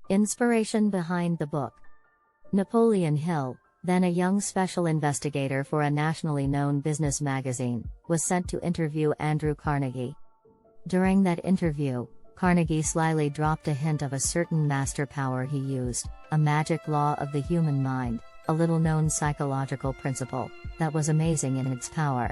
Inspiration behind the book. Napoleon Hill, then a young special investigator for a nationally known business magazine, was sent to interview Andrew Carnegie. During that interview, Carnegie slyly dropped a hint of a certain master power he used, a magic law of the human mind, a little-known psychological principle, that was amazing in its power.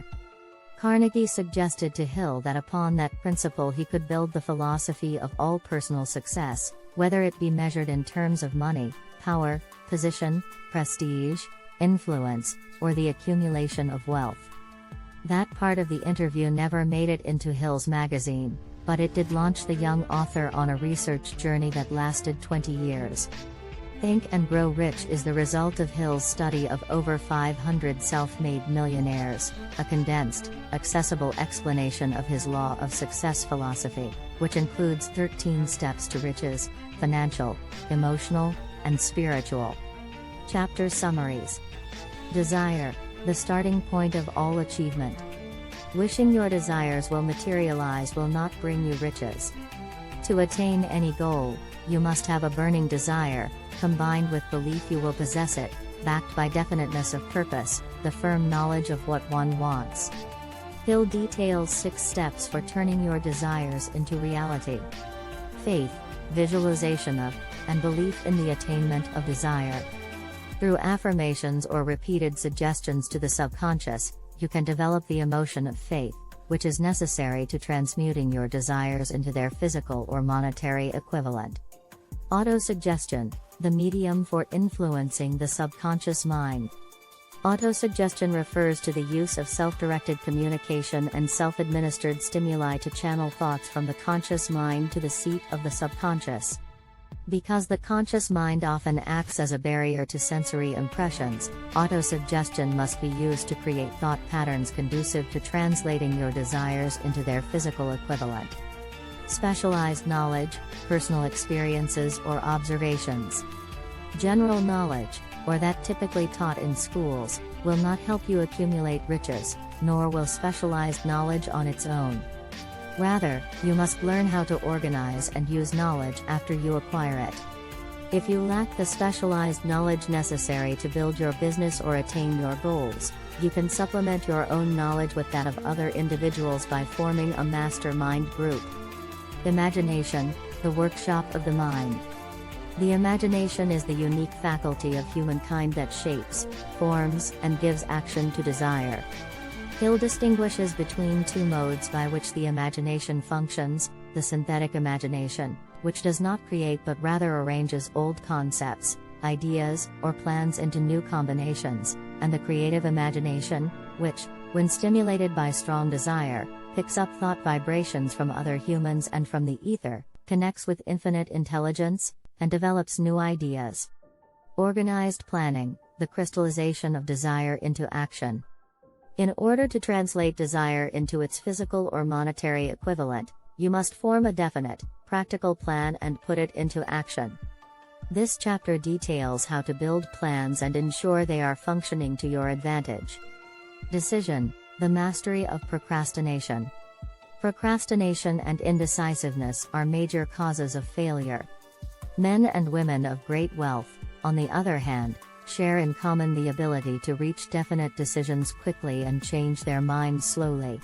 Carnegie suggested to Hill that upon that principle he could build the philosophy of all personal success, whether it be measured in terms of money, power, position, prestige, influence, or the accumulation of wealth. That part of the interview never made it into Hill's magazine, but it did launch the young author on a research journey that lasted 20 years. Think and Grow Rich is the result of Hill's study of over 500 self-made millionaires, a condensed, accessible explanation of his law of success philosophy, which includes 13 steps to riches, financial, emotional, and spiritual. Chapter summaries. Desire, the starting point of all achievement. Wishing your desires will materialize will not bring you riches. To attain any goal, you must have a burning desire, combined with belief you will possess it, backed by definiteness of purpose, the firm knowledge of what one wants. Hill details 6 steps for turning your desires into reality. Faith, visualization of, and belief in the attainment of desire. Through affirmations or repeated suggestions to the subconscious, you can develop the emotion of faith, which is necessary to transmuting your desires into their physical or monetary equivalent. Autosuggestion, the medium for influencing the subconscious mind. Autosuggestion refers to the use of self-directed communication and self-administered stimuli to channel thoughts from the conscious mind to the seat of the subconscious. Because the conscious mind often acts as a barrier to sensory impressions, autosuggestion must be used to create thought patterns conducive to translating your desires into their physical equivalent. Specialized knowledge, personal experiences or observations. General knowledge, or that typically taught in schools, will not help you accumulate riches, nor will specialized knowledge on its own. Rather, you must learn how to organize and use knowledge after you acquire it. If you lack the specialized knowledge necessary to build your business or attain your goals, you can supplement your own knowledge with that of other individuals by forming a mastermind group. Imagination, the workshop of the mind. The imagination is the unique faculty of humankind that shapes, forms, and gives action to desire. Hill distinguishes between 2 modes by which the imagination functions: the synthetic imagination, which does not create but rather arranges old concepts, ideas, or plans into new combinations, and the creative imagination, which, when stimulated by strong desire, picks up thought vibrations from other humans and from the ether, connects with infinite intelligence, and develops new ideas. Organized planning, the crystallization of desire into action. In order to translate desire into its physical or monetary equivalent, you must form a definite, practical plan and put it into action. This chapter details how to build plans and ensure they are functioning to your advantage. Decision, the mastery of procrastination. Procrastination and indecisiveness are major causes of failure. Men and women of great wealth, on the other hand, share in common the ability to reach definite decisions quickly and change their minds slowly.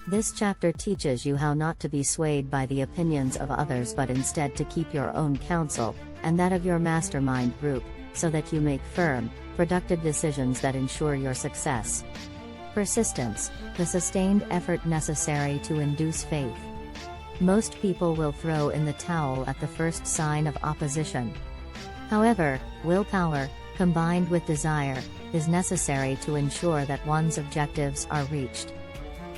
This chapter teaches you how not to be swayed by the opinions of others but instead to keep your own counsel, and that of your mastermind group, so that you make firm, productive decisions that ensure your success. Persistence, the sustained effort necessary to induce faith. Most people will throw in the towel at the first sign of opposition. However, willpower, combined with desire, is necessary to ensure that one's objectives are reached.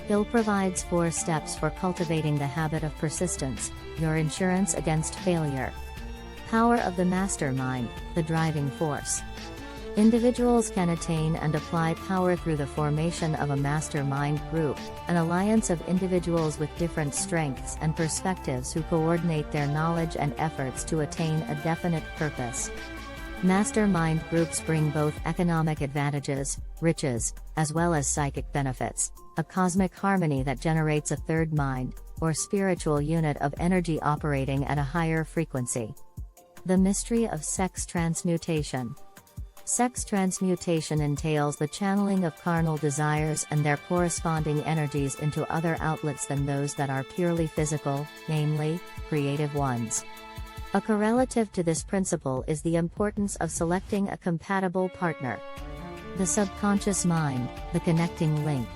Hill provides 4 steps for cultivating the habit of persistence, your insurance against failure. Power of the mastermind, the driving force. Individuals can attain and apply power through the formation of a mastermind group, an alliance of individuals with different strengths and perspectives who coordinate their knowledge and efforts to attain a definite purpose. Mastermind groups bring both economic advantages, riches, as well as psychic benefits, a cosmic harmony that generates a third mind, or spiritual unit of energy operating at a higher frequency. The mystery of sex transmutation. Sex transmutation entails the channeling of carnal desires and their corresponding energies into other outlets than those that are purely physical, namely, creative ones. A correlative to this principle is the importance of selecting a compatible partner. The subconscious mind, the connecting link.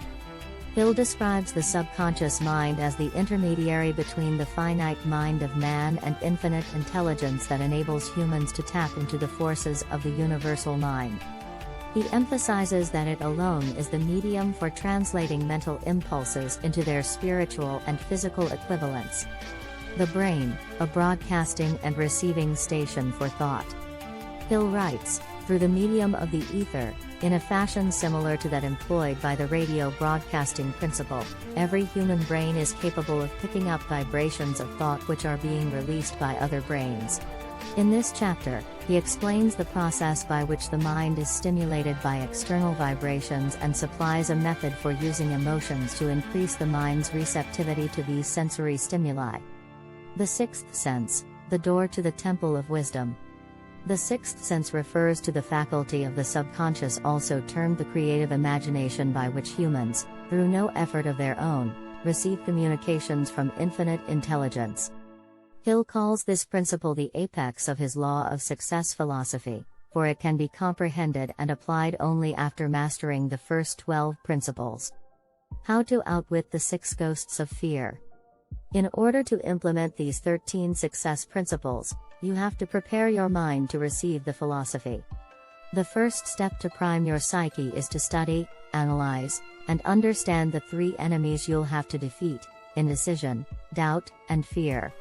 Hill describes the subconscious mind as the intermediary between the finite mind of man and infinite intelligence that enables humans to tap into the forces of the universal mind. He emphasizes that it alone is the medium for translating mental impulses into their spiritual and physical equivalents. The brain, a broadcasting and receiving station for thought. Hill writes, through the medium of the ether, in a fashion similar to that employed by the radio broadcasting principle, every human brain is capable of picking up vibrations of thought which are being released by other brains. In this chapter, he explains the process by which the mind is stimulated by external vibrations and supplies a method for using emotions to increase the mind's receptivity to these sensory stimuli. The sixth sense, the door to the temple of wisdom. The sixth sense refers to the faculty of the subconscious, also termed the creative imagination, by which humans, through no effort of their own, receive communications from infinite intelligence. Hill calls this principle the apex of his law of success philosophy, for it can be comprehended and applied only after mastering the first 12 principles. How to outwit the 6 ghosts of fear. In order to implement these 13 success principles, you have to prepare your mind to receive the philosophy. The first step to prime your psyche is to study, analyze, and understand the 3 enemies you'll have to defeat: indecision, doubt, and fear.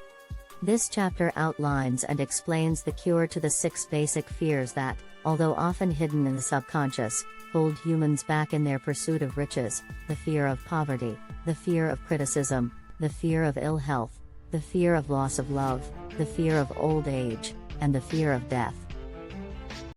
This chapter outlines and explains the cure to the 6 basic fears that, although often hidden in the subconscious, hold humans back in their pursuit of riches: the fear of poverty, the fear of criticism, the fear of ill health, the fear of loss of love, the fear of old age, and the fear of death.